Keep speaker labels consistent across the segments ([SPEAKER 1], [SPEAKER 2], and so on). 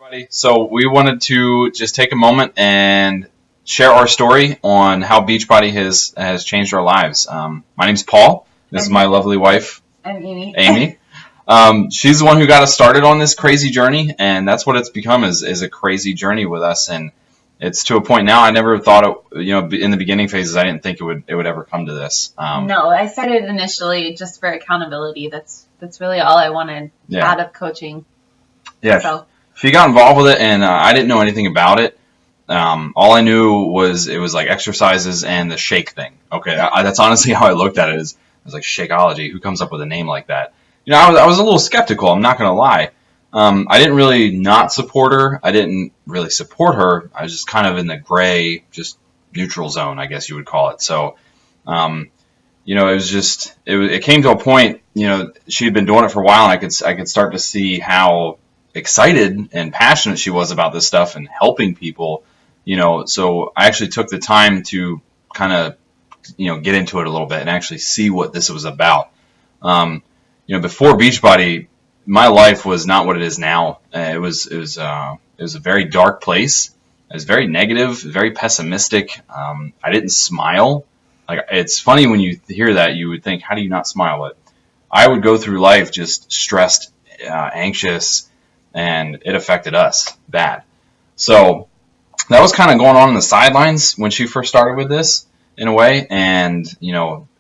[SPEAKER 1] everybody. So we wanted to just take a moment and share our story on how Beachbody has changed our lives. My name's Paul. This is my lovely wife,
[SPEAKER 2] I'm Amy.
[SPEAKER 1] Amy. She's the one who got us started on this crazy journey, and that's what it's become is a crazy journey with us. And it's to a point now I never thought in the beginning phases I didn't think it would ever come to this.
[SPEAKER 2] No, I started initially just for accountability. That's really all I wanted out of coaching.
[SPEAKER 1] Yeah.
[SPEAKER 2] So.
[SPEAKER 1] She got involved with it, and I didn't know anything about it. All I knew was it was like exercises and the shake thing. Okay, that's honestly how I looked at it. It was like Shakeology. Who comes up with a name like that? I was a little skeptical. I'm not going to lie. I didn't really not support her. I didn't really support her. I was just kind of in the gray, just neutral zone, I guess you would call it. So, it came to a point. She had been doing it for a while, and I could start to see how excited and passionate she was about this stuff and helping people. So I actually took the time to kind of, get into it a little bit and actually see what this was about. Before Beachbody, my life was not what it is now. It was a very dark place. It was very negative, very pessimistic. I didn't smile. Like, it's funny when you hear that, you would think, how do you not smile? But I would go through life just stressed, anxious, and it affected us bad. So that was kind of going on in the sidelines when she first started with this in a way. And,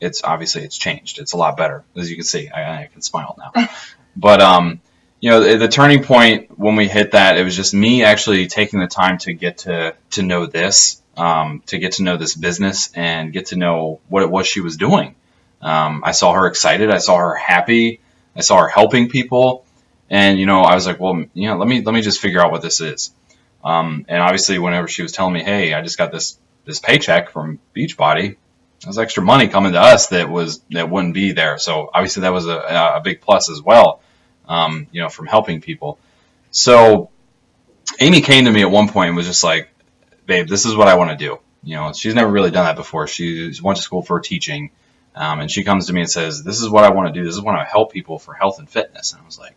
[SPEAKER 1] it's changed. It's a lot better. As you can see, I can smile now. But, the turning point when we hit that, it was just me actually taking the time to get to know this, to get to know this business and get to know what it was she was doing. I saw her excited. I saw her happy. I saw her helping people. And, I was like, well, let me just figure out what this is. And obviously whenever she was telling me, hey, I just got this paycheck from Beachbody, there was extra money coming to us that wouldn't be there. So obviously that was a big plus as well, from helping people. So Amy came to me at one point and was just like, babe, this is what I want to do. She's never really done that before. She went to school for teaching. And she comes to me and says, this is what I want to do. This is what I help people for health and fitness. And I was like,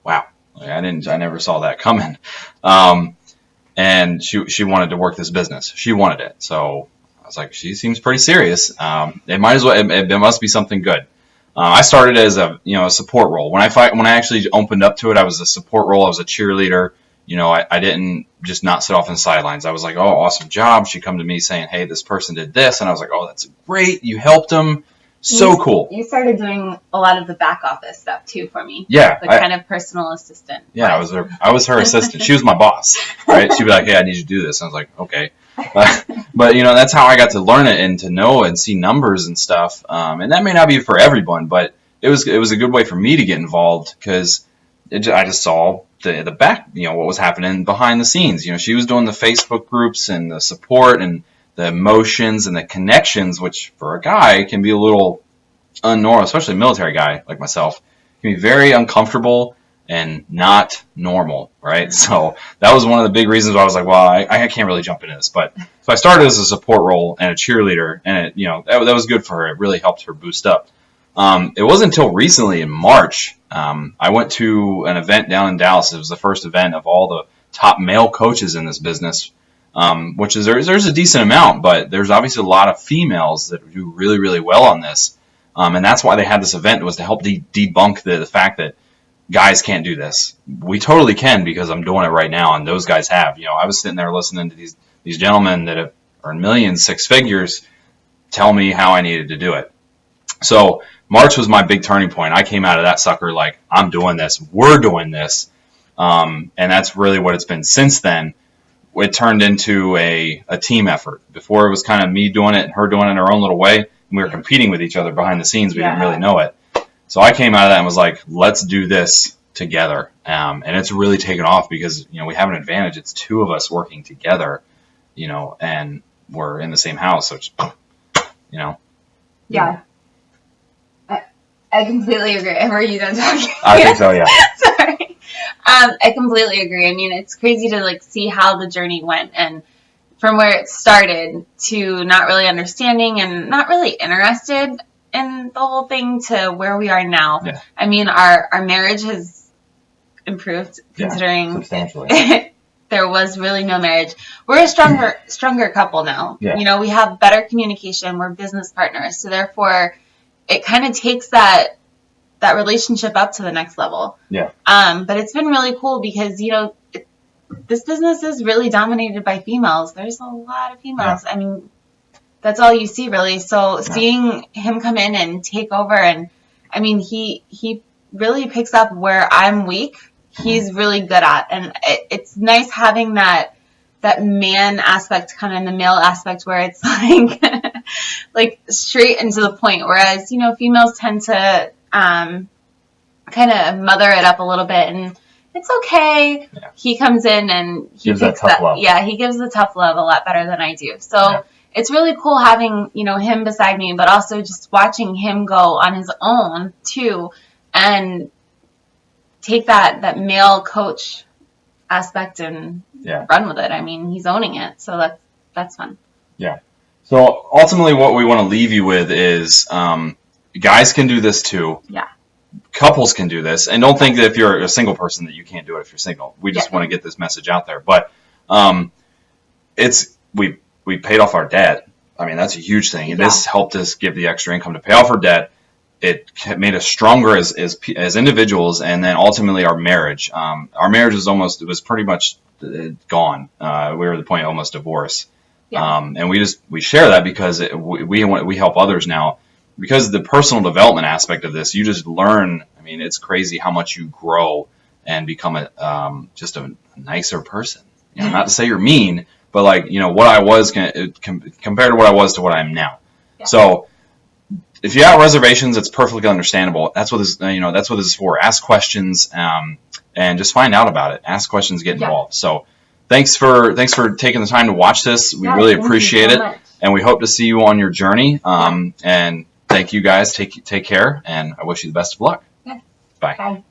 [SPEAKER 1] wow, I never saw that coming. And she wanted to work this business. She wanted it. So I was like, she seems pretty serious. It might as well, it must be something good. I started as a support role. When I actually opened up to it, I was a support role. I was a cheerleader. I didn't just not sit off on the sidelines. I was like, oh, awesome job. She'd come to me saying, hey, this person did this. And I was like, oh, that's great. You helped them. So cool.
[SPEAKER 2] You started doing a lot of the back office stuff too for me.
[SPEAKER 1] Yeah.
[SPEAKER 2] Kind of personal assistant.
[SPEAKER 1] Yeah, I was her assistant. She was my boss, right? She'd be like, hey, I need you to do this. And I was like, okay. But that's how I got to learn it and to know and see numbers and stuff. And that may not be for everyone, but it was a good way for me to get involved because I just saw the back, what was happening behind the scenes. She was doing the Facebook groups and the support and the emotions and the connections, which for a guy can be a little unnormal, especially a military guy like myself, can be very uncomfortable and not normal, right? So that was one of the big reasons why I was like, well, I can't really jump into this. But so I started as a support role and a cheerleader, and that was good for her. It really helped her boost up. It wasn't until recently in March, I went to an event down in Dallas. It was the first event of all the top male coaches in this business, which is there's a decent amount, but there's obviously a lot of females that do really, really well on this. And that's why they had this event, was to help debunk the fact that guys can't do this. We totally can, because I'm doing it right now, and those guys have. I was sitting there listening to these gentlemen that have earned millions, six figures, tell me how I needed to do it. So March was my big turning point. I came out of that sucker like, I'm doing this. We're doing this. And that's really what it's been since then. It turned into a team effort. Before it was kind of me doing it and her doing it in her own little way. And we were competing with each other behind the scenes. We didn't really know it. So I came out of that and was like, let's do this together. And it's really taken off because, we have an advantage. It's two of us working together, and we're in the same house. So it's,
[SPEAKER 2] Yeah. I completely agree. Were you done talking?
[SPEAKER 1] I think so, yeah.
[SPEAKER 2] Sorry. I completely agree. I mean, it's crazy to see how the journey went, and from where it started to not really understanding and not really interested in the whole thing to where we are now.
[SPEAKER 1] Yeah.
[SPEAKER 2] I mean, our marriage has improved
[SPEAKER 1] Yeah,
[SPEAKER 2] considering
[SPEAKER 1] substantially.
[SPEAKER 2] there was really no marriage. We're a stronger couple now.
[SPEAKER 1] Yeah.
[SPEAKER 2] You know, we have better communication. We're business partners. So therefore, it kind of takes that relationship up to the next level.
[SPEAKER 1] Yeah.
[SPEAKER 2] But it's been really cool because, you know, this business is really dominated by females. There's a lot of females. I mean, that's all you see really. So seeing him come in and take over, and I mean, he really picks up where I'm weak. He's really good at, and it's nice having that man aspect come in, the male aspect where it's like straight and to the point. Whereas, you know, females tend to kind of mother it up a little bit, and it's okay. Yeah. He comes in and he
[SPEAKER 1] gives that tough love.
[SPEAKER 2] Yeah, he gives the tough love a lot better than I do. So it's really cool having, you know, him beside me, but also just watching him go on his own too, and take that male coach aspect and run with it. I mean, he's owning it, so that's fun.
[SPEAKER 1] Yeah. So ultimately, what we want to leave you with is, guys can do this too.
[SPEAKER 2] Yeah.
[SPEAKER 1] Couples can do this, and don't think that if you're a single person that you can't do it if you're single. We just want to get this message out there. But we paid off our debt. I mean, that's a huge thing. And this helped us give the extra income to pay off our debt. It made us stronger as individuals, and then ultimately our marriage. Our marriage was pretty much gone. We were at the point of almost divorce. Yeah. And we share that because we help others now. Because of the personal development aspect of this, you just learn. I mean, it's crazy how much you grow and become just a nicer person. You know, not to say you're mean, but like, you know, what I was compared to what I was to what I am now. Yeah. So if you have reservations, it's perfectly understandable. That's what this is for. Ask questions and just find out about it. Ask questions, get involved. So thanks for taking the time to watch this. We really appreciate it, and we hope to see you on your journey. And thank you guys. Take care, and I wish you the best of luck.
[SPEAKER 2] Yeah.
[SPEAKER 1] Bye.
[SPEAKER 2] Bye.